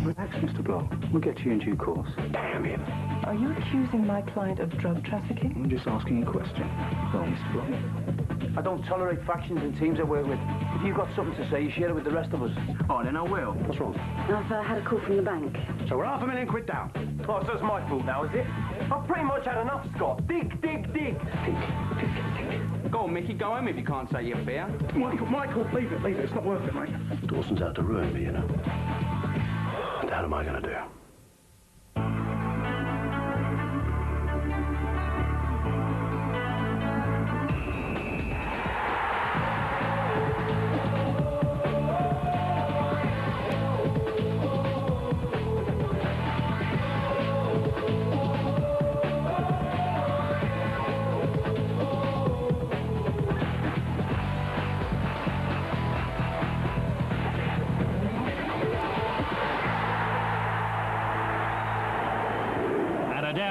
Relax, Mr. Block. We'll get to you in due course. Damn it. Are you accusing my client of drug trafficking? I'm just asking a question. Well, Mr. Block. I don't tolerate factions and teams I work with. If you've got something to say, you share it with the rest of us. Oh, then I will. What's wrong? I've had a call from the bank. So we're £500,000 down. Oh, so it's my fault now, is it? I've pretty much had enough, Scott. Dig, dig, dig. Go on, Mickey, go home if you can't say your beer. Michael, leave it. It's not worth it, mate. Dawson's out to ruin me, you know. What the hell am I going to do?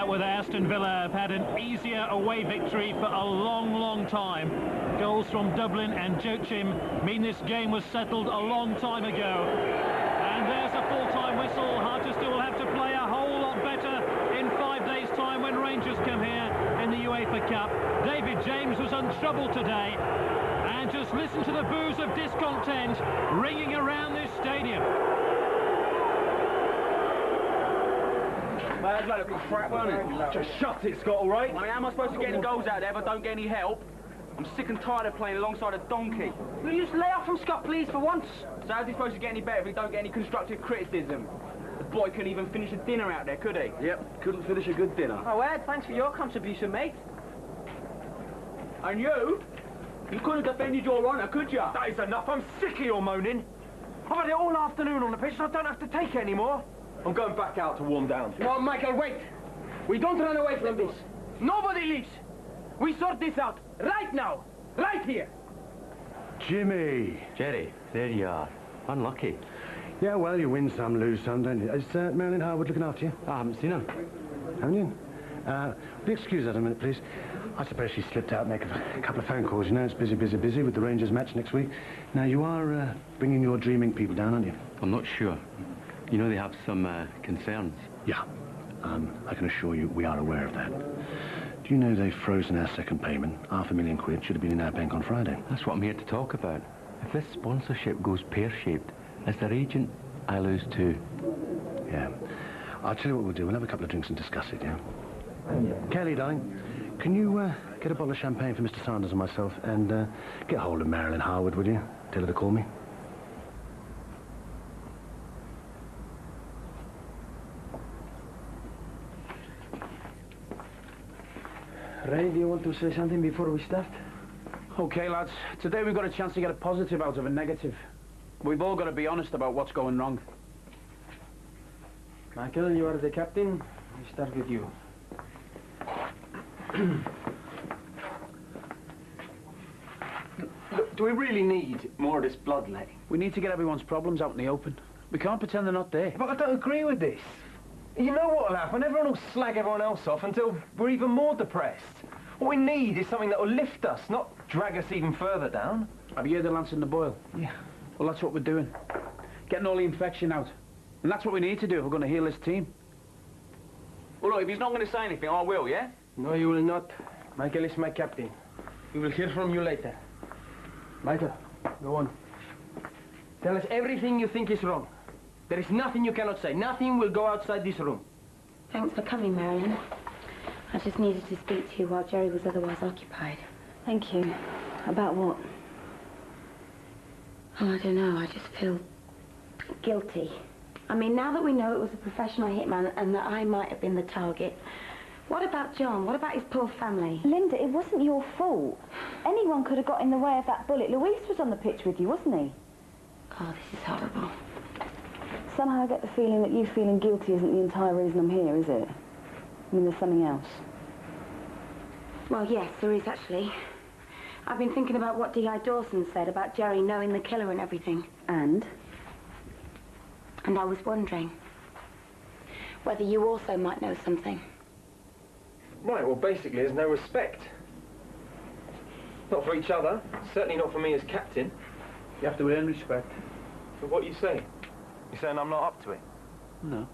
With Aston Villa have had an easier away victory for a long, long time. Goals from Dublin and Joachim mean this game was settled a long time ago. And there's a full-time whistle. Harchester will have to play a whole lot better in 5 days' time when Rangers come here in the UEFA Cup. David James was untroubled today. And just listen to the boos of discontent ringing around this stadium. Well, that looked crap, wasn't it? Just shut it, Scott, all right? I mean, how am I supposed to get any goals out there if I don't get any help? I'm sick and tired of playing alongside a donkey. Will you just lay off from Scott, please, for once? So how's he supposed to get any better if he don't get any constructive criticism? The boy couldn't even finish a dinner out there, could he? Yep, couldn't finish a good dinner. Oh, Ed, thanks for your contribution, mate. And you? You couldn't have defended your honour, could you? That is enough. I'm sick of your moaning. I've had it all afternoon on the pitch, and I don't have to take it anymore. I'm going back out to warm down. No, Michael, wait. We don't run away from this. Nobody leaves. We sort this out right now, right here. Jimmy! Jerry, there you are. Unlucky. Yeah, well, you win some, lose some, don't you? Is Marilyn Harwood looking after you? I haven't seen her. Haven't you? Will you excuse that a minute, please? I suppose she slipped out making a couple of phone calls. You know, it's busy with the Rangers match next week. Now, you are bringing your dreaming people down, aren't you? I'm not sure. You know they have some concerns. Yeah. I can assure you we are aware of that. Do you know they've frozen our second payment? £500,000 should have been in our bank on Friday. That's what I'm here to talk about. If this sponsorship goes pear-shaped, as their agent, I lose too. Yeah. I'll tell you what we'll do. We'll have a couple of drinks and discuss it, yeah? Kelly, darling, can you get a bottle of champagne for Mr. Sanders and myself and get hold of Marilyn Harwood, will you? Tell her to call me. Ray, do you want to say something before we start? Okay, lads. Today we've got a chance to get a positive out of a negative. We've all got to be honest about what's going wrong. Michael, you are the captain. We start with you. Look, do we really need more of this bloodletting? We need to get everyone's problems out in the open. We can't pretend they're not there. But I don't agree with this. You know what'll happen? Everyone will slag everyone else off until we're even more depressed. What we need is something that will lift us, not drag us even further down. Have you heard the lance in the boil? Yeah. Well, that's what we're doing. Getting all the infection out. And that's what we need to do if we're going to heal this team. Well, look, if he's not going to say anything, I will, yeah? No, you will not. Michael is my captain. We will hear from you later. Michael, go on. Tell us everything you think is wrong. There is nothing you cannot say. Nothing will go outside this room. Thanks for coming, Marilyn. I just needed to speak to you while Jerry was otherwise occupied. Thank you. About what? Oh, I don't know. I just feel guilty. I mean, now that we know it was a professional hitman and that I might have been the target, what about John? What about his poor family? Linda, it wasn't your fault. Anyone could have got in the way of that bullet. Luis was on the pitch with you, wasn't he? Oh, this is horrible. Somehow I get the feeling that you feeling guilty isn't the entire reason I'm here, is it? I mean, there's something else. Well, yes, there is, actually. I've been thinking about what D.I. Dawson said about Jerry knowing the killer and everything. And? And I was wondering whether you also might know something. Right, well, basically, there's no respect. Not for each other, certainly not for me as captain. You have to earn respect. So what are you saying? You're saying I'm not up to it? No. No,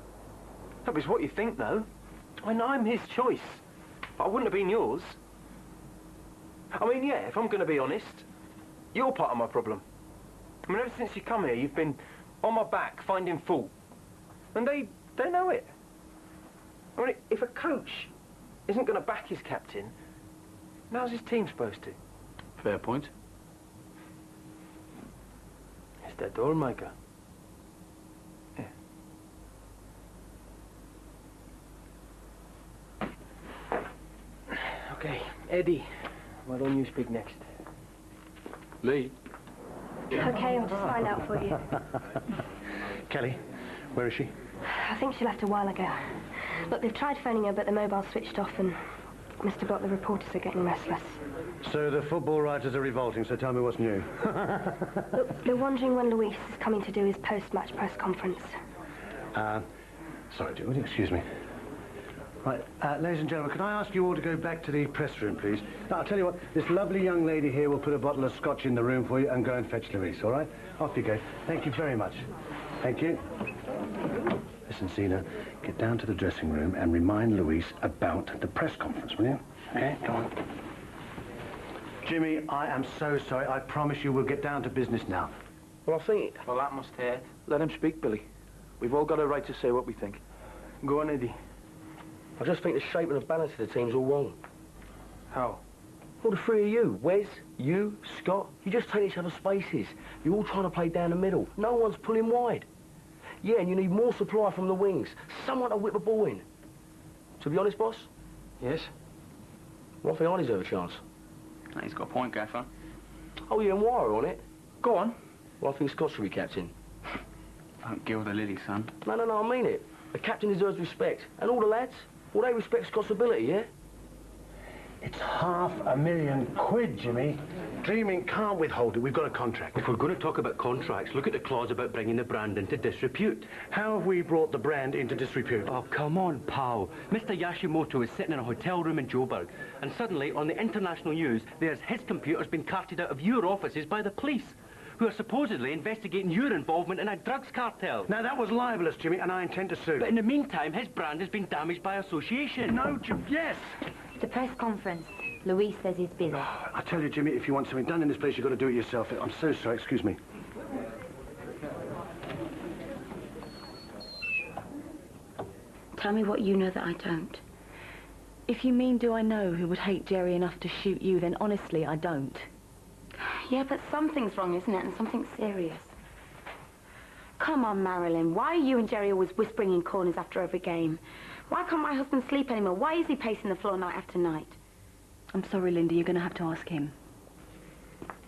but it's what you think, though. I mean, I'm his choice. But I wouldn't have been yours. I mean, yeah, if I'm going to be honest, you're part of my problem. I mean, ever since you come here, you've been on my back, finding fault. And they know it. I mean, if a coach isn't going to back his captain, how's his team supposed to? Fair point. It's their door maker. Yeah. Okay, Eddie, why don't you speak next? Lee? Okay, I'll just find out for you. Kelly, where is she? I think she left a while ago. Look, they've tried phoning her, but the mobile's switched off, and Mr. Block, the reporters are getting restless. So the football writers are revolting, so tell me what's new. Look, they're wondering when Luis is coming to do his post-match press conference. Sorry, would you excuse me? Right, ladies and gentlemen, can I ask you all to go back to the press room, please? Now, I'll tell you what, this lovely young lady here will put a bottle of scotch in the room for you and go and fetch Luis, all right? Off you go. Thank you very much. Thank you. Listen, Zena, get down to the dressing room and remind Luis about the press conference, will you? Okay, go on. Jimmy, I am so sorry. I promise you we'll get down to business now. Well, I think... Well, that must hurt. Let him speak, Billy. We've all got a right to say what we think. Go on, Eddie. I just think the shape and the balance of the team's all wrong. How? Well, the three of you, Wes, you, Scott, you just take each other's spaces. You're all trying to play down the middle. No one's pulling wide. Yeah, and you need more supply from the wings. Someone to whip a ball in. To be honest, boss? Yes? Well, I think I deserve a chance. He's got a point, Gaffer. Oh, yeah, and wire on it. Go on. Well, I think Scott should be captain. Don't gild the lily, son. No, I mean it. The captain deserves respect. And all the lads, well, they respect Scott's ability, yeah? It's £500,000, Jimmy. Dreaming can't withhold it. We've got a contract. If we're going to talk about contracts, look at the clause about bringing the brand into disrepute. How have we brought the brand into disrepute? Oh, come on, pal. Mr. Yashimoto is sitting in a hotel room in Joburg, and suddenly, on the international news, there's his computer's been carted out of your offices by the police, who are supposedly investigating your involvement in a drugs cartel. Now, that was libelous, Jimmy, and I intend to sue. But in the meantime, his brand has been damaged by association. No, Jim, yes! The press conference. Luis says he's busy. I tell you, Jimmy, if you want something done in this place, you've got to do it yourself. I'm so sorry, excuse me. Tell me what you know that I don't. If you mean, do I know who would hate Jerry enough to shoot you, then honestly, I don't. Yeah, but something's wrong, isn't it? And something serious. Come on, Marilyn. Why are you and Jerry always whispering in corners after every game? Why can't my husband sleep anymore? Why is he pacing the floor night after night? I'm sorry, Linda, you're going to have to ask him.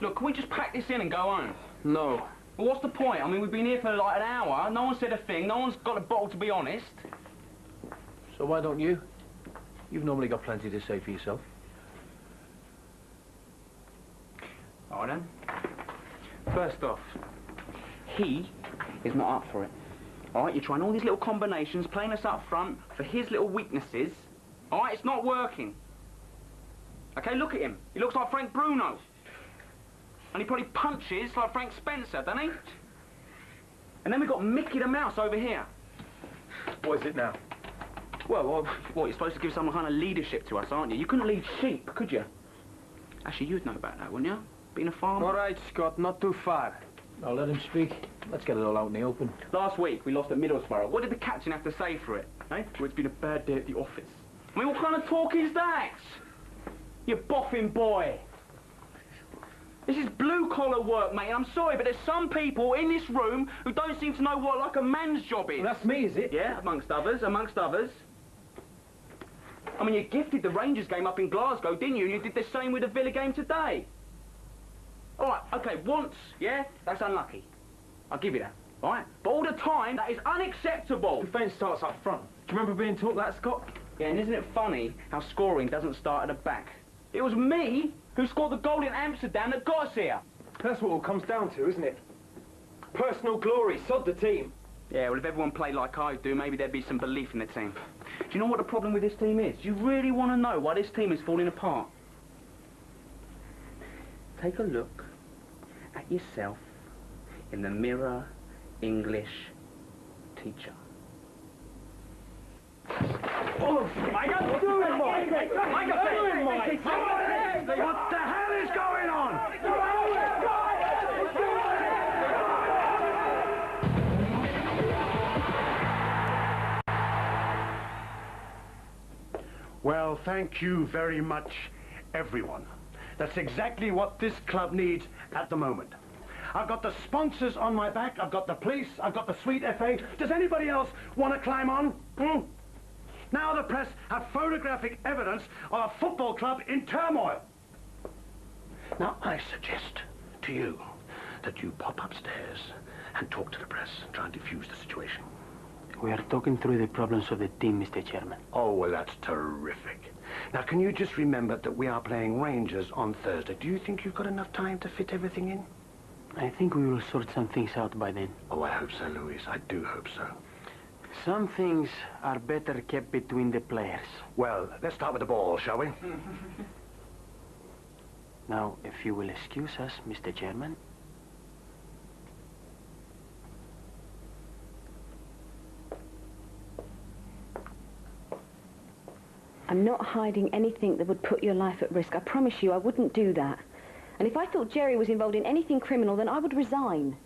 Look, can we just pack this in and go home? No. Well, what's the point? I mean, we've been here for like an hour. No one said a thing. No one's got a bottle to be honest. So why don't you? You've normally got plenty to say for yourself. All right, then. First off, he is not up for it. All right, you're trying all these little combinations, playing us up front for his little weaknesses. All right, it's not working. Okay, look at him. He looks like Frank Bruno. And he probably punches like Frank Spencer, doesn't he? And then we've got Mickey the Mouse over here. What is it now? Well, you're supposed to give some kind of leadership to us, aren't you? You couldn't lead sheep, could you? Actually, you'd know about that, wouldn't you? Being a farmer. All right, Scott, not too far. I'll let him speak. Let's get it all out in the open. Last week, we lost at Middlesbrough. What did the captain have to say for it? Eh? Well, it's been a bad day at the office. I mean, what kind of talk is that? You boffin boy. This is blue-collar work, mate, and I'm sorry, but there's some people in this room who don't seem to know what, like, a man's job is. Well, that's me, is it? Yeah, amongst others. I mean, you gifted the Rangers game up in Glasgow, didn't you? And you did the same with the Villa game today. All right, OK, once, yeah, that's unlucky. I'll give you that, all right? But all the time, that is unacceptable. Defence starts up front. Do you remember being taught that, Scott? Yeah, and isn't it funny how scoring doesn't start at the back? It was me who scored the goal in Amsterdam that got us here. That's what it all comes down to, isn't it? Personal glory, sod the team. Yeah, well, if everyone played like I do, maybe there'd be some belief in the team. Do you know what the problem with this team is? Do you really want to know why this team is falling apart? Take a look at yourself in the mirror, English teacher. Micah, do it, Mike! Micah, do it, Mike! What the hell is going on? Well, thank you very much, everyone. That's exactly what this club needs at the moment. I've got the sponsors on my back, I've got the police, I've got the sweet FA. Does anybody else want to climb on? Now the press have photographic evidence of a football club in turmoil. Now I suggest to you that you pop upstairs and talk to the press and try and defuse the situation. We are talking through the problems of the team, Mr. Chairman. Oh, well, that's terrific. Now, can you just remember that we are playing Rangers on Thursday? Do you think you've got enough time to fit everything in? I think we will sort some things out by then. Oh, I hope so, Luis. I do hope so. Some things are better kept between the players. Well, let's start with the ball, shall we? Now, if you will excuse us, Mr. Chairman. I'm not hiding anything that would put your life at risk. I promise you I wouldn't do that. And if I thought Jerry was involved in anything criminal, then I would resign.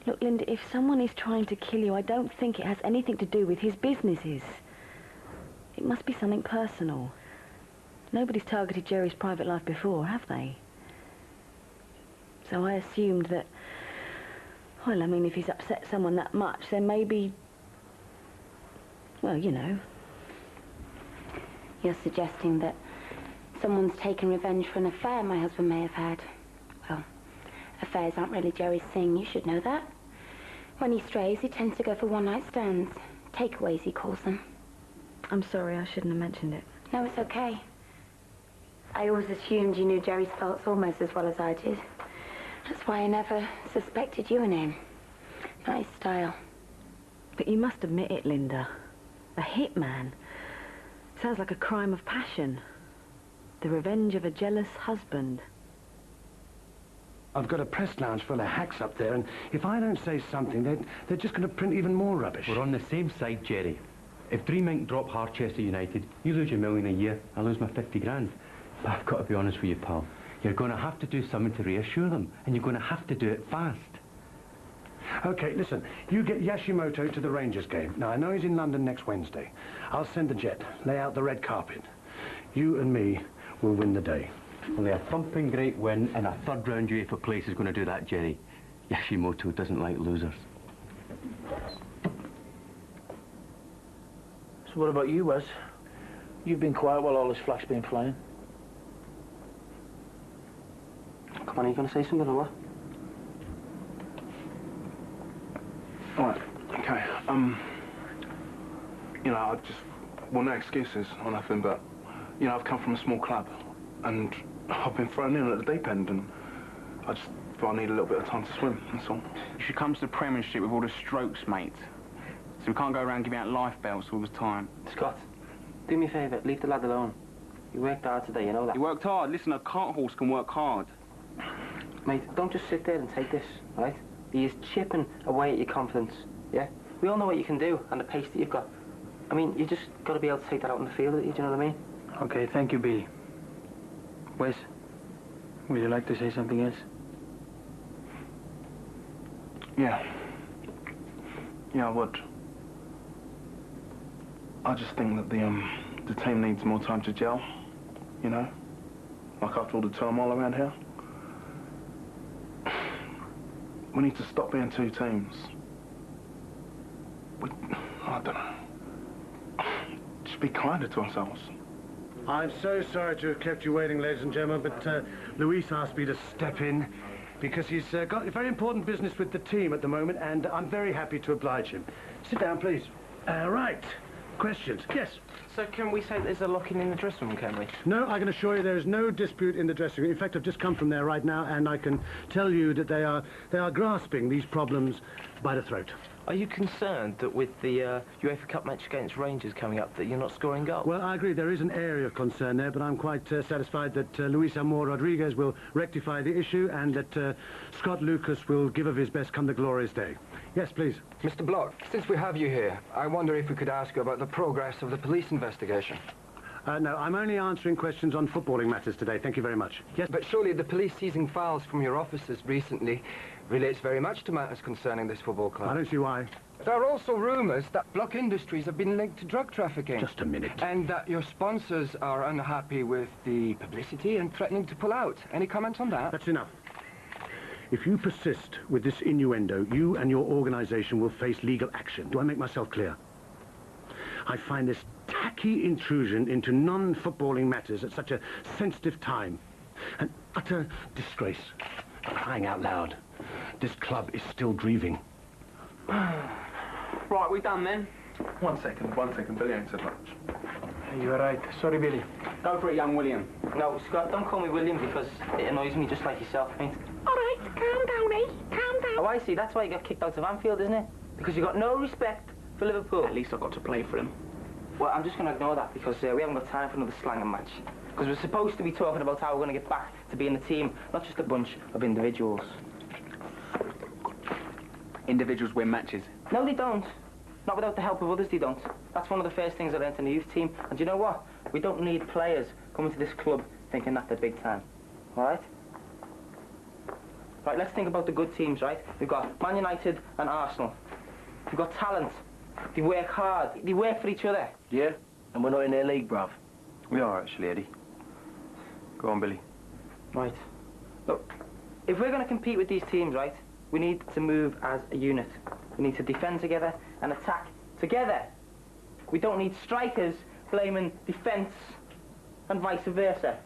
Look, Linda, if someone is trying to kill you, I don't think it has anything to do with his businesses. It must be something personal. Nobody's targeted Jerry's private life before, have they? So I assumed that, well, I mean, if he's upset someone that much, then maybe, well, you know. You're suggesting that someone's taken revenge for an affair my husband may have had. Well, affairs aren't really Jerry's thing, you should know that. When he strays, he tends to go for one-night stands. Takeaways, he calls them. I'm sorry, I shouldn't have mentioned it. No, it's okay. I always assumed you knew Jerry's faults almost as well as I did. That's why I never suspected you and him. Nice style. But you must admit it, Linda. A hitman. Sounds like a crime of passion. The revenge of a jealous husband. I've got a press lounge full of hacks up there, and if I don't say something, they're just going to print even more rubbish. We're on the same side, Jerry. If Dream Inc. drop Harchester United, you lose your $1 million a year, I lose my 50 grand. But I've got to be honest with you, pal. You're going to have to do something to reassure them, and you're going to have to do it fast. Okay, listen, you get Yashimoto to the Rangers game. Now, I know he's in London next Wednesday. I'll send the jet, lay out the red carpet. You and me will win the day. Only a thumping great win and a third-round UEFA place is going to do that, Jerry. Yashimoto doesn't like losers. So what about you, Wes? You've been quiet while all this flack's been flying. Come on, are you going to say something or what? All right, okay. You know, I just, well, no excuses or nothing, but, you know, I've come from a small club, and I've been thrown in at the deep end, and I just thought I need a little bit of time to swim, that's all. You should come to the Premiership with all the strokes, mate. So we can't go around giving out life belts all the time. Scott, do me a favour, leave the lad alone. You worked hard today, you know that. You worked hard. Listen, a cart horse can work hard. Mate, don't just sit there and take this, right? He is chipping away at your confidence, yeah? We all know what you can do and the pace that you've got. I mean, you just got to be able to take that out in the field, do you know what I mean? Okay, thank you, Billy. Wes, would you like to say something else? Yeah. Yeah, I would. I just think that the team needs more time to gel, you know? Like after all the turmoil around here. We need to stop being two teams. I don't know. Just be kinder to ourselves. I'm so sorry to have kept you waiting, ladies and gentlemen, but Luis asked me to step in because he's got very important business with the team at the moment, and I'm very happy to oblige him. Sit down, please. Right. Questions? Yes. So can we say there's a lock-in in the dressing room, can we? No, I can assure you there is no dispute in the dressing room. In fact, I've just come from there right now, and I can tell you that they are grasping these problems by the throat. Are you concerned that with the UEFA Cup match against Rangers coming up that you're not scoring goals? Well, I agree, there is an area of concern there, but I'm quite satisfied that Luis Amor Rodriguez will rectify the issue and that Scott Lucas will give of his best come the glorious day. Yes, please. Mr. Block, since we have you here, I wonder if we could ask you about the progress of the police investigation. No, I'm only answering questions on footballing matters today. Thank you very much. Yes? But surely the police seizing files from your offices recently relates very much to matters concerning this football club. I don't see why. There are also rumours that Block Industries have been linked to drug trafficking. Just a minute. And that your sponsors are unhappy with the publicity and threatening to pull out. Any comments on that? That's enough. If you persist with this innuendo, you and your organisation will face legal action. Do I make myself clear? I find this tacky intrusion into non-footballing matters at such a sensitive time an utter disgrace. Crying out loud, this club is still grieving. Right, we done then? One second, Billy ain't said much. You're right. Sorry, Billy. Go for it, young William. No, Scott, don't call me William because it annoys me just like yourself, mate. All right, calm down, eh? Calm down. Oh, I see. That's why you got kicked out of Anfield, isn't it? Because you got no respect for Liverpool. At least I got to play for them. Well, I'm just going to ignore that because we haven't got time for another slanging match. Because we're supposed to be talking about how we're going to get back to being a team, not just a bunch of individuals. Individuals win matches. No, they don't. Not without the help of others, they don't. That's one of the first things I learned in the youth team. And you know what? We don't need players coming to this club thinking that they're big time. All right? Right, let's think about the good teams, right? We've got Man United and Arsenal. We've got talent. They work hard. They work for each other. Yeah? And we're not in their league, bruv. We are, actually, Eddie. Go on, Billy. Right. Look, if we're going to compete with these teams, right, we need to move as a unit. We need to defend together and attack together. We don't need strikers blaming defence and vice versa.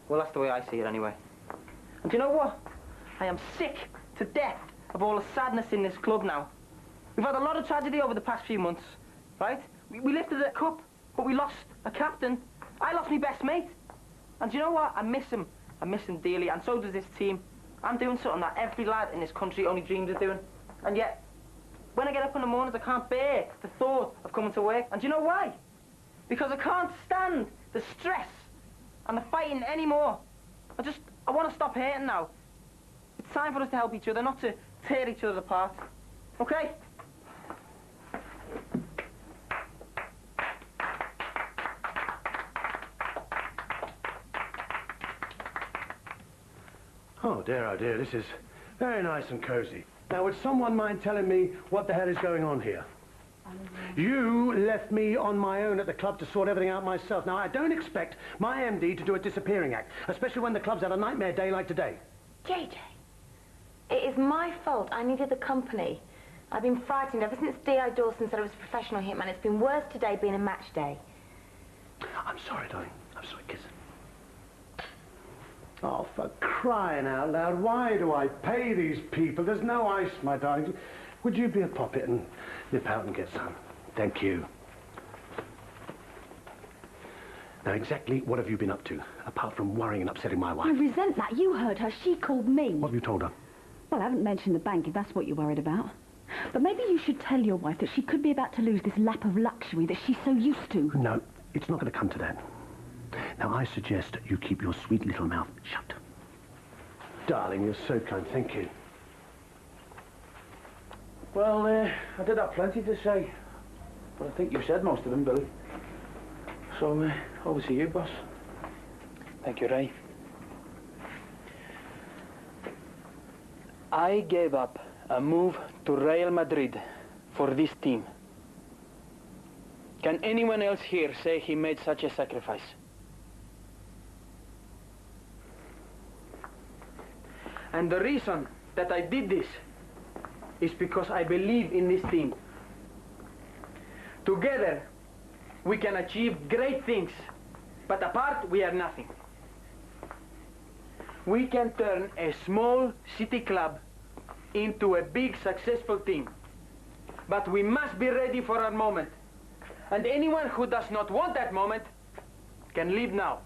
Well, that's the way I see it anyway. And do you know what? I am sick to death of all the sadness in this club now. We've had a lot of tragedy over the past few months, right? We lifted a cup, but we lost a captain. I lost my best mate. And do you know what? I miss him. I miss him dearly, and so does this team. I'm doing something that every lad in this country only dreams of doing. And yet, when I get up in the mornings, I can't bear the thought of coming to work. And do you know why? Because I can't stand the stress and the fighting anymore. I want to stop hating now. It's time for us to help each other, not to tear each other apart. Okay? Oh dear, this is very nice and cosy. Now, would someone mind telling me what the hell is going on here? You left me on my own at the club to sort everything out myself. Now, I don't expect my MD to do a disappearing act, especially when the club's had a nightmare day like today. JJ, it is my fault. I needed the company. I've been frightened ever since D.I. Dawson said I was a professional hitman. It's been worse today being a match day. I'm sorry, darling. I'm sorry, kiss. Oh, for crying out loud, why do I pay these people? There's no ice, my darling. Would you be a poppet and nip out and get some? Thank you. Now, exactly what have you been up to, apart from worrying and upsetting my wife? I resent that. You heard her. She called me. What have you told her? Well, I haven't mentioned the bank, if that's what you're worried about. But maybe you should tell your wife that she could be about to lose this lap of luxury that she's so used to. No, it's not going to come to that. Now, I suggest you keep your sweet little mouth shut. Darling, you're so kind. Thank you. Well, I did have plenty to say, but I think you've said most of them, Billy. So, over to you, boss. Thank you, Ray. I gave up a move to Real Madrid for this team. Can anyone else here say he made such a sacrifice? And the reason that I did this is because I believe in this team. Together, we can achieve great things, but apart, we are nothing. We can turn a small city club into a big, successful team. But we must be ready for our moment. And anyone who does not want that moment can leave now.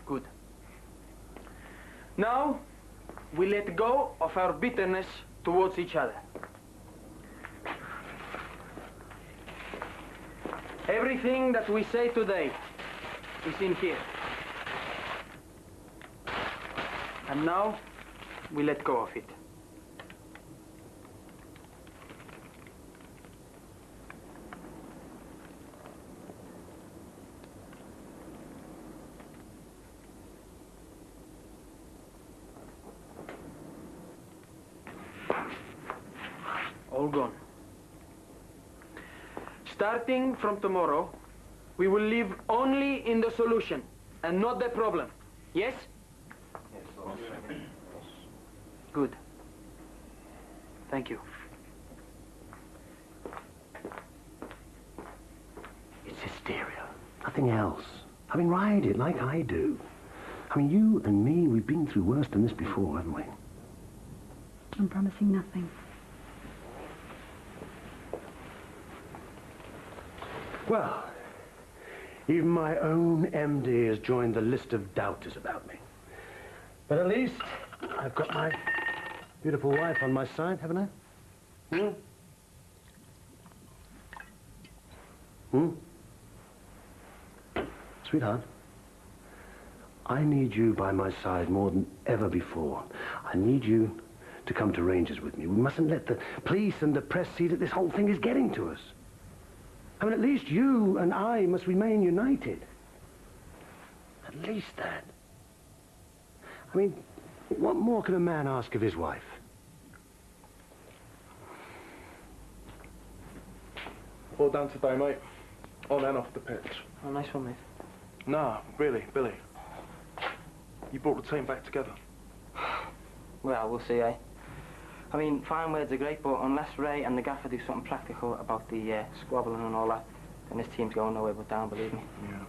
Good. Now, we let go of our bitterness towards each other. Everything that we say today is in here. And now, we let go of it. All gone. Starting from tomorrow, we will live only in the solution and not the problem. Yes? Yes, boss. Good. Thank you. It's hysteria. Nothing else. I mean, ride it like I do. I mean, you and me, we've been through worse than this before, haven't we? I'm promising nothing. Well, even my own MD has joined the list of doubters about me. But at least I've got my beautiful wife on my side, haven't I? Hmm? Hmm? Sweetheart, I need you by my side more than ever before. I need you to come to Rangers with me. We mustn't let the police and the press see that this whole thing is getting to us. I mean, at least you and I must remain united. At least that. I mean, what more can a man ask of his wife? All done today, mate. On and off the pitch. Oh, nice one, mate. Nah, really, Billy. You brought the team back together. Well, we'll see, eh? I mean, fine words are great, but unless Ray and the gaffer do something practical about the squabbling and all that, then this team's going nowhere but down, believe me. Yeah.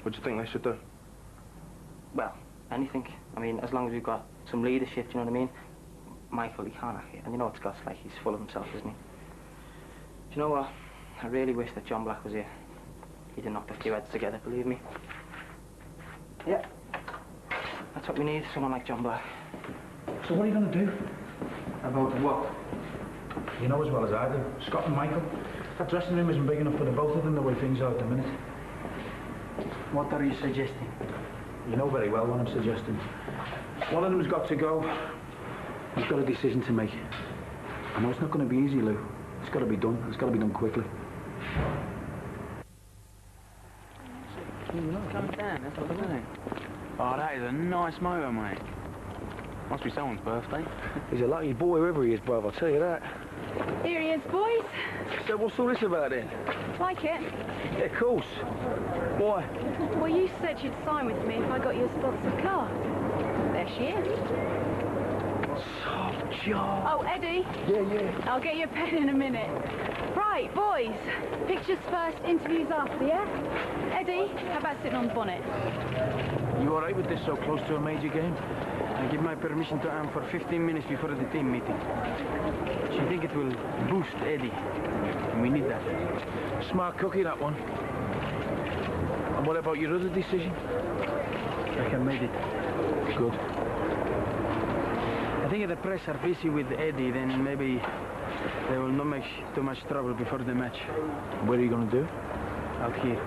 What do you think they should do? Well, anything. I mean, as long as we've got some leadership, do you know what I mean? Michael, he can't act it. And you know what Scott's like, he's full of himself, isn't he? Do you know what? I really wish that John Black was here. He'd have knocked a few heads together, believe me. Yeah. That's what we need, someone like John Black. So what are you going to do? About what? You know as well as I do. Scott and Michael. That dressing room isn't big enough for the both of them the way things are at the minute. What are you suggesting? You know very well what I'm suggesting. One of them's got to go. He's got a decision to make. I know it's not going to be easy, Lou. It's got to be done. It's got to be done quickly. Come down, that's what I'm saying. Oh, that is a nice motor, mate. Must be someone's birthday. He's a lucky boy, whoever he is, bruv, I'll tell you that. Here he is, boys. So what's all this about then? Like it? Yeah, of course. Why? Well, you said you'd sign with me if I got you a sponsored car. There she is. Soft job. Oh, Eddie. Yeah. I'll get you a pen in a minute. Right, boys. Pictures first, interviews after, yeah? Eddie, how about sitting on the bonnet? You all right with this so close to a major game? I give my permission to Anne for 15 minutes before the team meeting. She think it will boost Eddie, and we need that. Smart cookie, that one. And what about your other decision? I have made it. Good. I think if the press are busy with Eddie, then maybe they will not make too much trouble before the match. What are you going to do? Out here.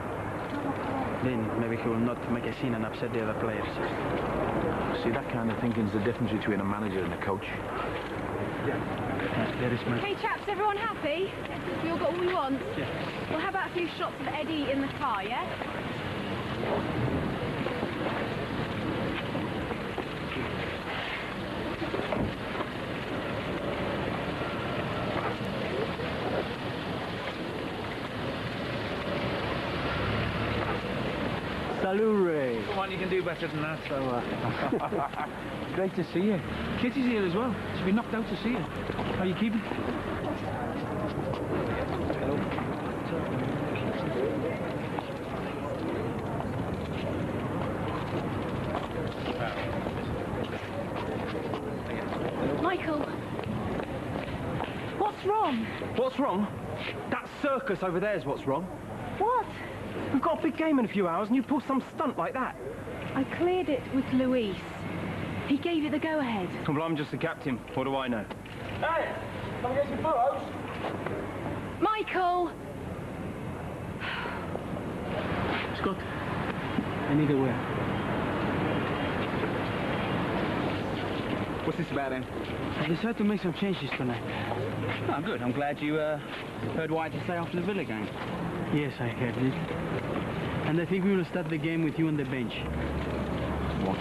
Then maybe he will not make a scene and upset the other players. See, that kind of thinking's the difference between a manager and a coach. There is my... Hey, chaps, everyone happy? We all got what we want? Yeah. Well, how about a few shots of Eddie in the car, yeah? Salut, Ray. Come on, you can do better than that. So, great to see you. Kitty's here as well. She's been knocked out to see you. How you keeping? Hello. Michael. What's wrong? What's wrong? That circus over there's what's wrong. What? We've got a big game in a few hours and you pull some stunt like that. I cleared it with Luis. He gave it the go-ahead. Well, I'm just the captain. What do I know? Hey, come get some photos. Michael! Scott, I need a word. What's this about, then? I decided to make some changes tonight. Oh, good. I'm glad you heard what I had to say after the Villa game. Yes, I heard it. And I think we will start the game with you on the bench. Watch.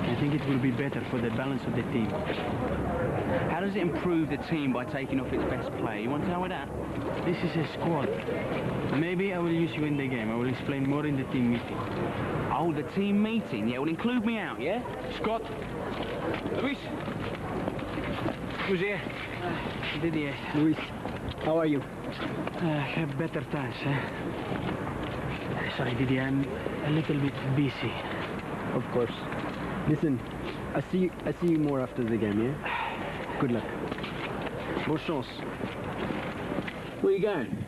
I think it will be better for the balance of the team. How does it improve the team by taking off its best player? You want to tell me that? This is a squad. Maybe I will use you in the game. I will explain more in the team meeting. Oh, the team meeting? Yeah, well, include me out, yeah? Scott. Luis. Who's here? Didier. Luis, how are you? Have better times, Sorry, Didier, I'm a little bit busy. Of course. Listen, I see you more after the game, yeah? Good luck. Bonne chance. Where are you going?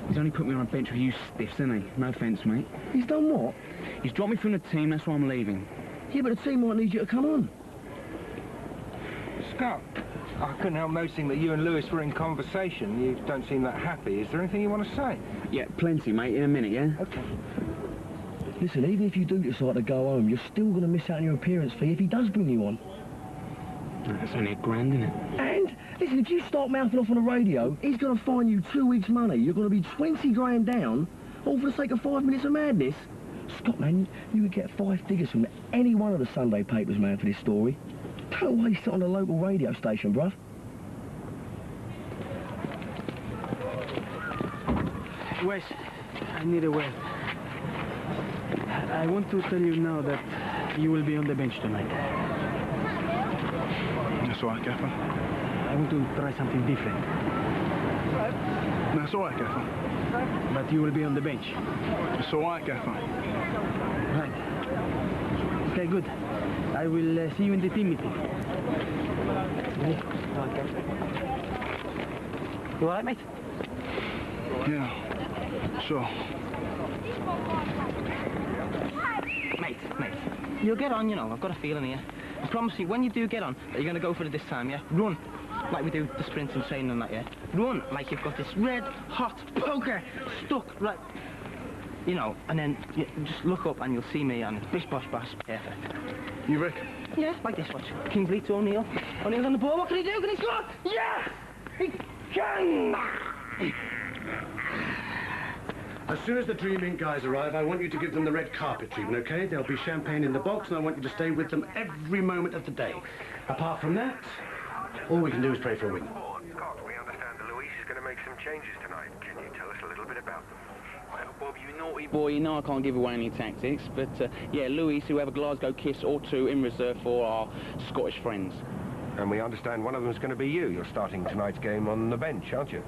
He's only put me on a bench with you stiffs, hasn't he? No offence, mate. He's done what? He's dropped me from the team, that's why I'm leaving. Yeah, but the team might need you to come on. Scott, I couldn't help noticing that you and Lewis were in conversation. You don't seem that happy. Is there anything you want to say? Yeah, plenty, mate, in a minute, yeah? Okay. Listen, even if you do decide to go home, you're still going to miss out on your appearance fee if he does bring you on. That's only $1,000, isn't it? And, listen, if you start mouthing off on the radio, he's going to fine you 2 weeks' money. You're going to be 20 grand down, all for the sake of 5 minutes of madness. Scott, man, you would get 5 figures from any one of the Sunday papers, man, for this story. Don't waste it on a local radio station, bruv. Wes, I need a word. I want to tell you now that you will be on the bench tonight. That's all right, Gaffer. I want to try something different. That's all right, Gaffer. But you will be on the bench. It's all right, Gaffer. Right. Okay, good. I will see you in the team meeting. You all right, mate? Yeah, sure. Mate, you'll get on, you know. I've got a feeling here. I promise you, when you do get on, that you're going to go for it this time, yeah? Run, like we do the sprints and training and that, yeah? Run, like you've got this red-hot poker stuck right... You know, and then you just look up and you'll see me and bish, bosh, bash, perfect. You reckon? Yeah, like this, watch. Kingsley to O'Neill. O'Neill's on the ball, what can he do? Can he score? Yes! He can! As soon as the Dream Inc. guys arrive, I want you to give them the red carpet treatment, okay? There'll be champagne in the box, and I want you to stay with them every moment of the day. Apart from that, all we can do is pray for a win. Scott, we understand that Luis is going to make some changes tonight. Can you tell us a little bit about them? Well, Bob, you naughty boy, you know I can't give away any tactics, but, yeah, Luis, who have a Glasgow kiss or two in reserve for our Scottish friends. And we understand one of them's going to be you. You're starting tonight's game on the bench, aren't you?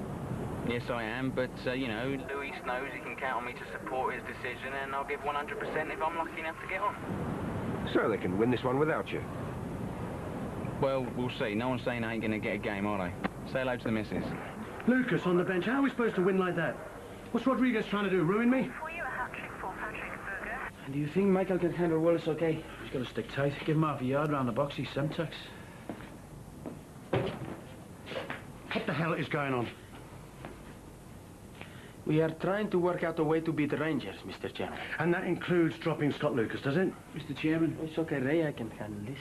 Yes, I am, but, you know, Luis knows he can count on me to support his decision, and I'll give 100% if I'm lucky enough to get on. So they can win this one without you? Well, we'll see. No one's saying I ain't going to get a game, are they? Say hello to the missus. Lucas on the bench, how are we supposed to win like that? What's Rodriguez trying to do, ruin me? Do you think Michael can handle Wallace okay? He's got to stick tight. Give him half a yard round the box, he's Semtex. What the hell is going on? We are trying to work out a way to beat the Rangers, Mr. Chairman. And that includes dropping Scott Lucas, does it? Mr. Chairman, it's okay, Ray, I can handle this.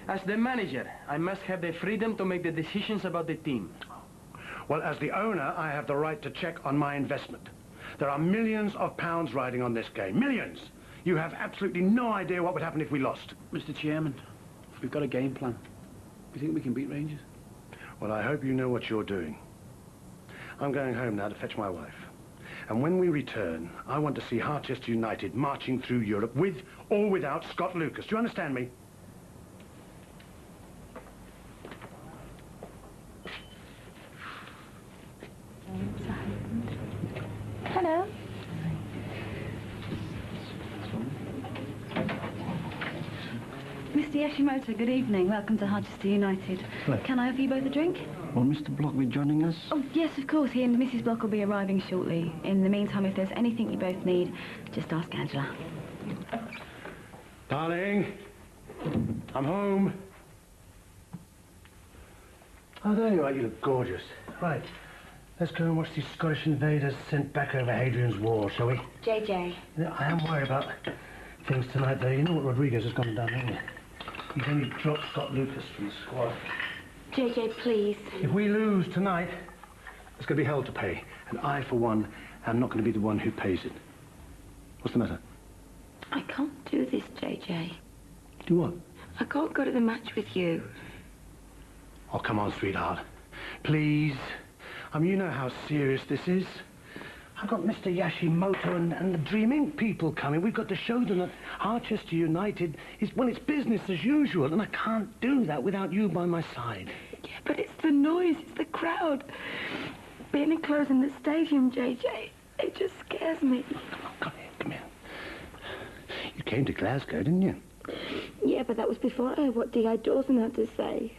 As the manager, I must have the freedom to make the decisions about the team. Well, as the owner, I have the right to check on my investment. There are millions of pounds riding on this game. Millions! You have absolutely no idea what would happen if we lost. Mr. Chairman, we've got a game plan. You think we can beat Rangers? Well, I hope you know what you're doing. I'm going home now to fetch my wife. And when we return, I want to see Harchester United marching through Europe with or without Scott Lucas. Do you understand me? Hello. Mr. Yashimoto, good evening. Welcome to Harchester United. Hello. Can I offer you both a drink? Will Mr. Block be joining us? Oh, yes, of course. He and Mrs. Block will be arriving shortly. In the meantime, if there's anything you both need, just ask Angela. Darling, I'm home. Oh, there you are. You look gorgeous. Right. Let's go and watch these Scottish invaders sent back over Hadrian's Wall, shall we? JJ. Yeah, I am worried about things tonight, though. You know what Rodriguez has gone down, haven't you? He's only dropped Scott Lucas from the squad. JJ, please. If we lose tonight, it's going to be hell to pay. And I, for one, am not going to be the one who pays it. What's the matter? I can't do this, JJ. Do what? I can't go to the match with you. Oh, come on, sweetheart. Please. You know how serious this is. I've got Mr. Yashimoto and the Dream Inc. people coming. We've got to show them that Harchester United is, well, it's business as usual, and I can't do that without you by my side. Yeah, but it's the noise, it's the crowd. Being enclosed in the stadium, JJ, it just scares me. Come here. You came to Glasgow, didn't you? Yeah, but that was before I heard what D.I. Dawson had to say.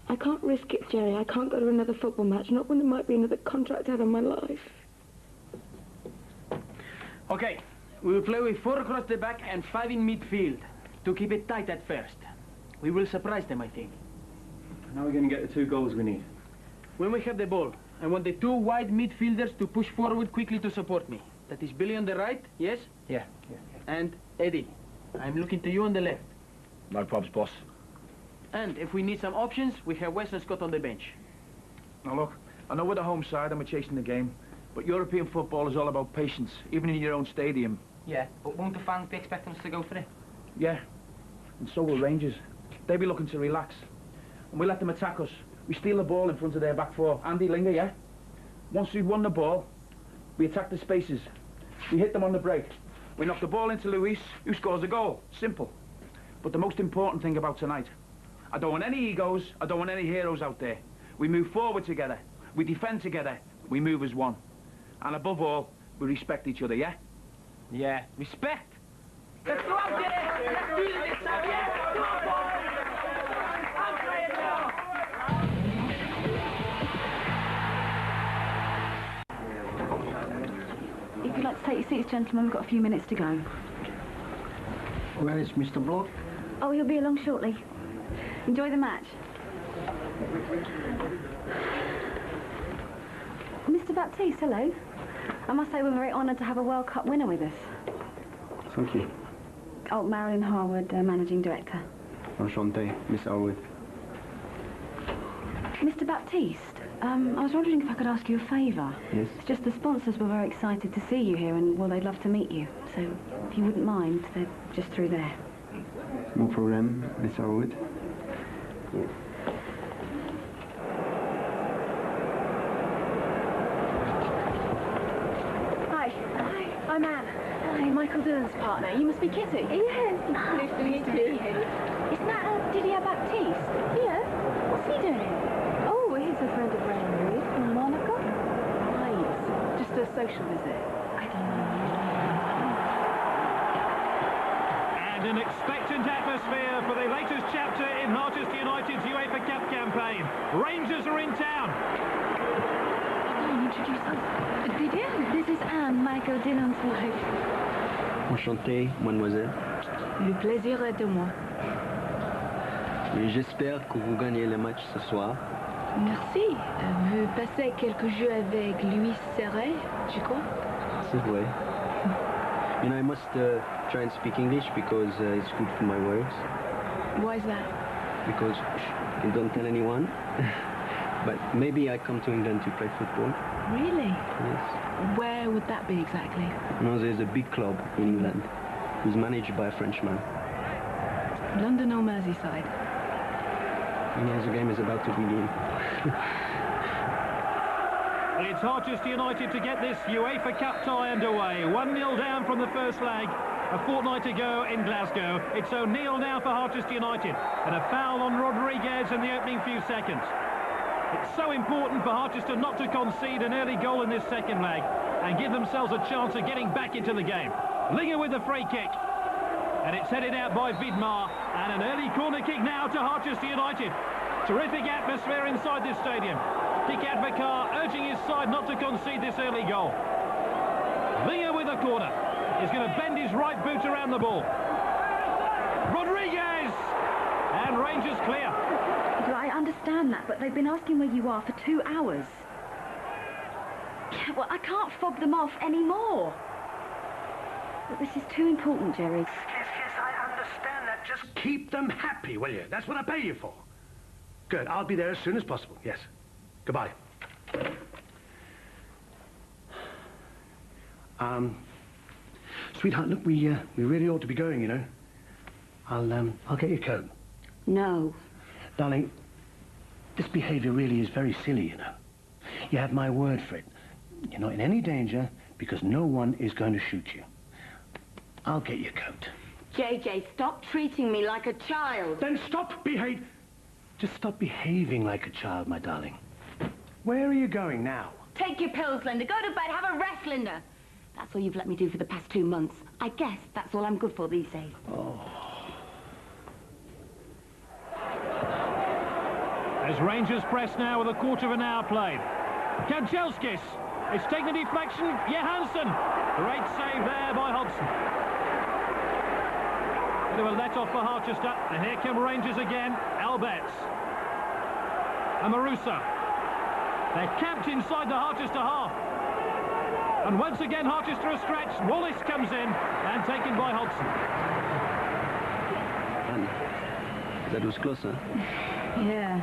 I can't risk it, Jerry. I can't go to another football match, not when there might be another contract out of my life. Okay, we will play with 4 across the back and 5 in midfield to keep it tight at first. We will surprise them, I think. Now we're going to get the 2 goals we need. When we have the ball, I want the 2 wide midfielders to push forward quickly to support me. That is Billy on the right, yes? Yeah. And Eddie, I'm looking to you on the left. No probs, boss. And if we need some options, we have Wes and Scott on the bench. Now look, I know we're the home side and we're chasing the game, but European football is all about patience, even in your own stadium. Yeah, but won't the fans be expecting us to go for it? Yeah, and so will Rangers. They'll be looking to relax. And we let them attack us. We steal the ball in front of their back 4. Andy Linger, yeah? Once we've won the ball, we attack the spaces. We hit them on the break. We knock the ball into Luis, who scores a goal. Simple. But the most important thing about tonight, I don't want any egos, I don't want any heroes out there. We move forward together, we defend together, we move as one. And above all, we respect each other, yeah? Yeah, respect. Let's go out there! Let's do this time, yeah! Come on, boys! I'm playing now! If you'd like to take your seats, gentlemen, we've got a few minutes to go. Where is Mr. Block? Oh, he'll be along shortly. Enjoy the match. Mr. Baptiste, hello. I must say we're very honoured to have a World Cup winner with us. Thank you. Oh, Marilyn Harwood, Managing Director. Enchanté, Miss Harwood. Mr. Baptiste, I was wondering if I could ask you a favour. Yes? It's just the sponsors were very excited to see you here and, well, they'd love to meet you. So, if you wouldn't mind, they're just through there. No problem, Miss Harwood. Hi. Hi, I'm Anne. Hi, Michael Dillon's partner. You must be Kitty. Yes. Nice to meet you. Isn't that Didier Baptiste? Yeah. What's he doing here? Oh, he's a friend of Raymond from Monaco. Right. Just a social visit. I don't know. And an expectant atmosphere for the latest chapter in Harchester United's UEFA Cup campaign. Rangers are in town. Introduce us. Didier, this is Anne, Michael Dillon's wife. Enchanté, mademoiselle. Le plaisir est de moi. Et j'espère que vous gagnez le match ce soir. Merci. Vous passez quelques jours avec Louis Serret, je crois. C'est vrai. You know, I must try and speak English because it's good for my words. Why is that? Because you don't tell anyone. But maybe I come to England to play football. Really? Yes. Where would that be exactly? No, there's a big club in England who's managed by a Frenchman. London or Merseyside? Yeah, the game is about to begin. It's Harchester United to get this UEFA Cup tie underway. 1-0 down from the first leg. A fortnight to go in Glasgow. It's 0-0 now for Harchester United. And a foul on Rodriguez in the opening few seconds. It's so important for Harchester not to concede an early goal in this second leg and give themselves a chance of getting back into the game. Linger with the free kick. And it's headed out by Vidmar. And an early corner kick now to Harchester United. Terrific atmosphere inside this stadium. Dick Advocaat urging his side not to concede this early goal. Linger with a corner. He's going to bend his right boot around the ball. Rodriguez! And Rangers clear. I understand that, but they've been asking where you are for 2 hours. Well, I can't fob them off anymore. But this is too important, Jerry. Yes, I understand that. Just keep them happy, will you? That's what I pay you for. Good. I'll be there as soon as possible. Yes. Goodbye. Sweetheart, look, we really ought to be going, you know. I'll get your coat. No. Darling, this behavior really is very silly, you know. You have my word for it. You're not in any danger because no one is going to shoot you. I'll get your coat. JJ, stop treating me like a child. Then just stop behaving like a child, my darling. Where are you going now? Take your pills, Linda. Go to bed. Have a rest, Linda. That's all you've let me do for the past 2 months. I guess that's all I'm good for these days. Oh. As Rangers press now with a quarter of an hour played. Kanchelskis. It's taken a deflection. Johansson. Great save there by Hodgson. Bit of a let-off for Harchester. And here come Rangers again. Albets. Amoruso. They're camped inside the Harchester half. And once again, Harchester are stretched. Wallace comes in and taken by Hodgson. That was close, huh? Yeah.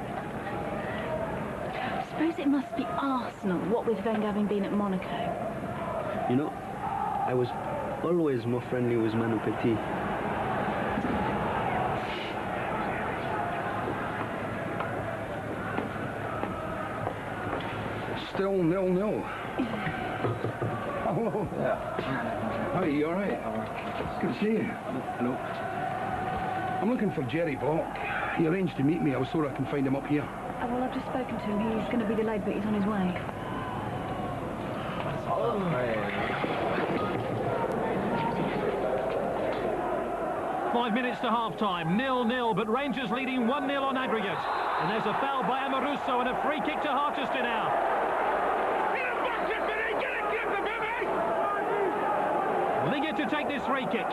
I suppose it must be Arsenal, what with Wenger having been at Monaco. You know, I was always more friendly with Manu Petit. Still 0-0. Hello there. How are you? All right? Good to see you. Hello. I'm looking for Jerry Block. He arranged to meet me. I was sure I can find him up here. Oh, well, I've just spoken to him. He's going to be delayed, but he's on his way. 5 minutes to half-time, 0-0, but Rangers leading 1-0 on aggregate. And there's a foul by Amoruso and a free kick to Harchester now. Linger to take this free kick.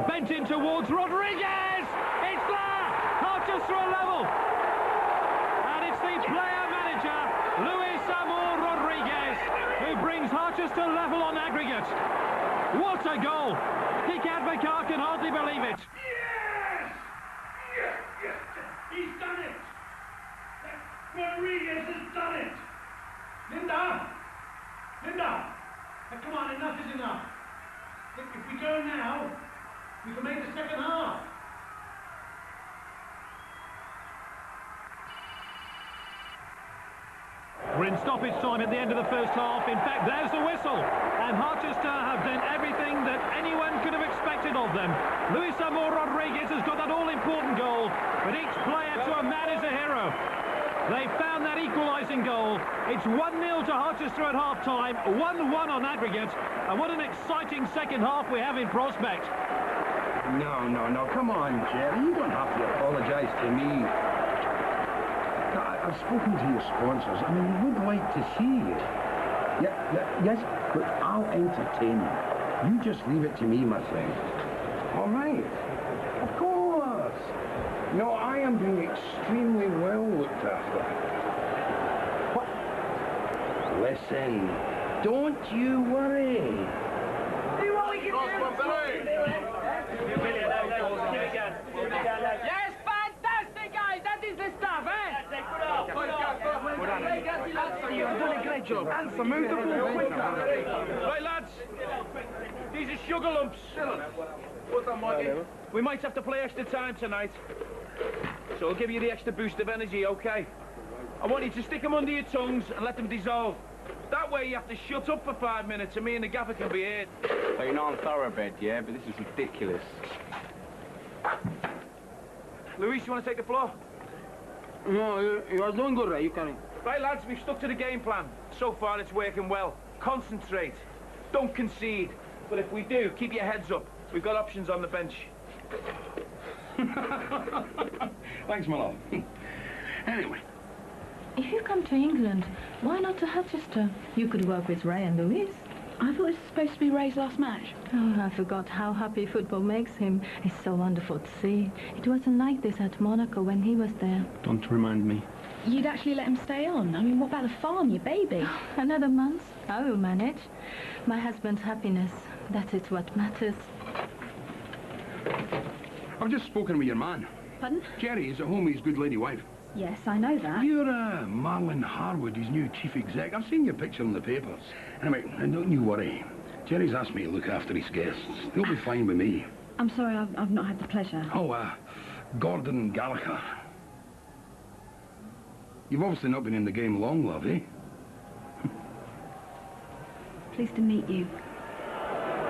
Bent in towards Rodriguez! It's there! Harchester are level! And it's the player-manager, Luis Amor Rodriguez, who brings Harchester level on aggregate. What a goal! Dick Advocaat can hardly believe it. Yes! Yes, yes, he's done it! Rodriguez has done it! Linda! Linda! Now, come on, enough is enough. Look, if we go now, we can make the second half. We're in stoppage time at the end of the first half. In fact, there's the whistle. And Harchester have done everything that anyone could have expected of them. Luis Amor Rodriguez has got that all-important goal, but each player to a man is a hero. They found that equalising goal. It's 1-0 to Harchester at half-time, 1-1 on aggregate, and what an exciting second half we have in prospect. No, come on, Jerry. You don't have to apologise to me. I've spoken to your sponsors. I mean, we would like to see you. Yes, but I'll entertain you. You just leave it to me, my friend. All right. Of course. No, I am being extremely well looked after. What? Listen, don't you worry. See what we can Yes, fantastic, guys. That is the stuff, eh? You've done a great job. Answer, move the ball quicker. Right, lads. These are sugar lumps. What's that, Mikey? We might have to play extra time tonight. So I'll give you the extra boost of energy, okay? I want you to stick them under your tongues and let them dissolve. That way you have to shut up for 5 minutes and me and the gaffer can be here. So you know I'm thoroughbred, yeah? But this is ridiculous. Luis, you want to take the floor? No, you're doing good, Ray. You can. Right, lads, we've stuck to the game plan. So far, it's working well. Concentrate. Don't concede. But if we do, keep your heads up. We've got options on the bench. Thanks, my love. Anyway. If you come to England, why not to Harchester? You could work with Ray and Louise. I thought it was supposed to be Ray's last match. Oh, I forgot how happy football makes him. It's so wonderful to see. It wasn't like this at Monaco when he was there. Don't remind me. You'd actually let him stay on? I mean, what about the farm, your baby? Another month. I will manage. My husband's happiness, that is what matters. I've just spoken with your man. Pardon? Jerry is at home with his good lady wife. Yes, I know that. You're Marlon Harwood, his new chief exec. I've seen your picture in the papers. Anyway, don't you worry. Jerry's asked me to look after his guests. They'll be fine with me. I'm sorry, I've not had the pleasure. Oh, Gordon Gallagher. You've obviously not been in the game long, love, eh? Pleased to meet you.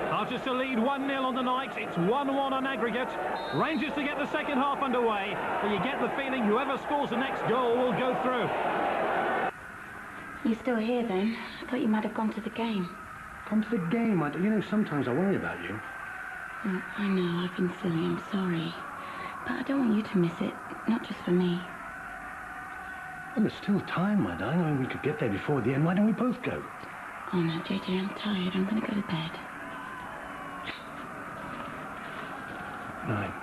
Harchester lead 1-0 on the night. It's 1-1 on aggregate. Rangers to get the second half underway. But you get the feeling whoever scores the next goal will go through. You still here then? I thought you might have gone to the game. Gone to the game? You know, sometimes I worry about you. Oh, I know, I've been silly, I'm sorry. But I don't want you to miss it, not just for me. Well, there's still time, my darling. I mean, we could get there before the end. Why don't we both go? Oh no, JJ, I'm tired. I'm going to go to bed. Night.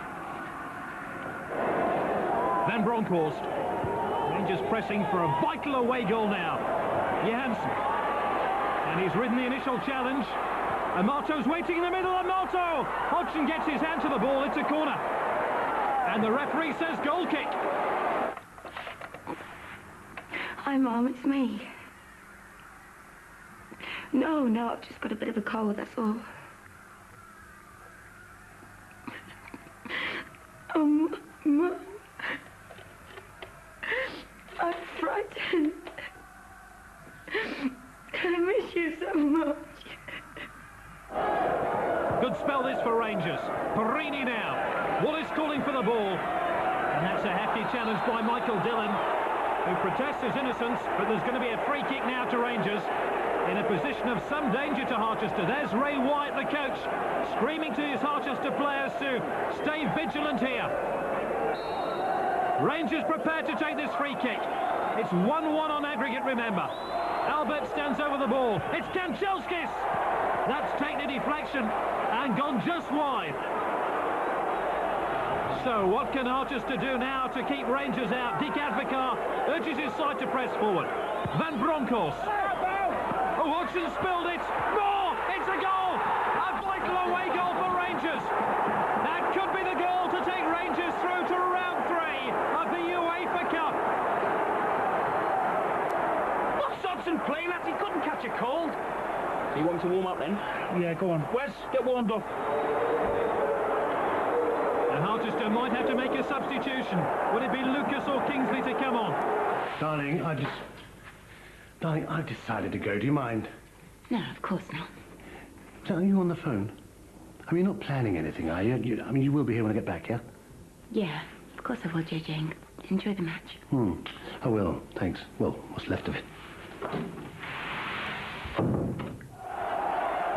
Van Bronckhorst. Rangers pressing for a vital away goal now. Johansson. And he's ridden the initial challenge. Amato's waiting in the middle. Amato! Hodgson gets his hand to the ball. It's a corner. And the referee says goal kick. Hi, Mum, it's me. No, I've just got a bit of a cold, that's all. Mum, I'm frightened. I miss you so much. Good spell this for Rangers. Perini now. Wallace calling for the ball. And that's a hefty challenge by Michael Dillon, who protests his innocence, but there's going to be a free kick now to Rangers. In a position of some danger to Harchester. There's Ray White, the coach, screaming to his Harchester players to stay vigilant here. Rangers prepared to take this free kick. It's 1-1 on aggregate, remember. Albert stands over the ball. It's Kanchelskis. That's taken a deflection and gone just wide. So what can Harchester do now to keep Rangers out? Dick Advocaat urges his side to press forward. Van Bronckhorst. Oh, Hodgson spilled it. More! It's a goal! A vital away goal for Rangers. That could be the goal to take Rangers through to round 3 of the UEFA Cup. What's Hodgson playing at? He couldn't catch a cold. So you want him to warm up then? Yeah, go on. Wes, get warmed up. And Harchester might have to make a substitution. Would it be Lucas or Kingsley to come on? Darling, I've decided to go. Do you mind? No, of course not. So are you on the phone? I mean, you're not planning anything, are you? I mean, you will be here when I get back, yeah? Yeah, of course I will, JJ. Enjoy the match. I will, thanks. Well, what's left of it.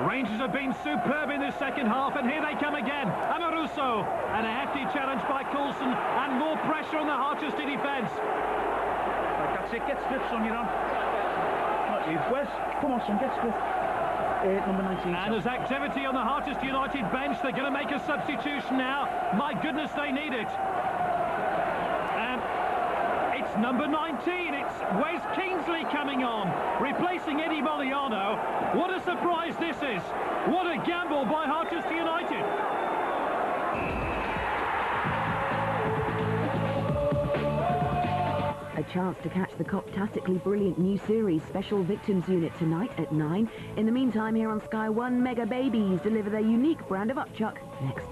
Rangers have been superb in this second half, and here they come again. Amoruso, and a hefty challenge by Coulson, and more pressure on the Harchester defence. Right, that's it. Get split, son, you're on. Not you. Wes, come on, son, get split. Number 19. And there's activity on the Harchester United bench. They're going to make a substitution now. My goodness, they need it. And it's number 19. It's Wes Kingsley coming on, replacing Eddie Mogliano. What a surprise this is. What a gamble by Harchester United. A chance to catch the cop-tastically brilliant new series Special Victims Unit tonight at 9. In the meantime, here on Sky One, Mega Babies deliver their unique brand of upchuck next.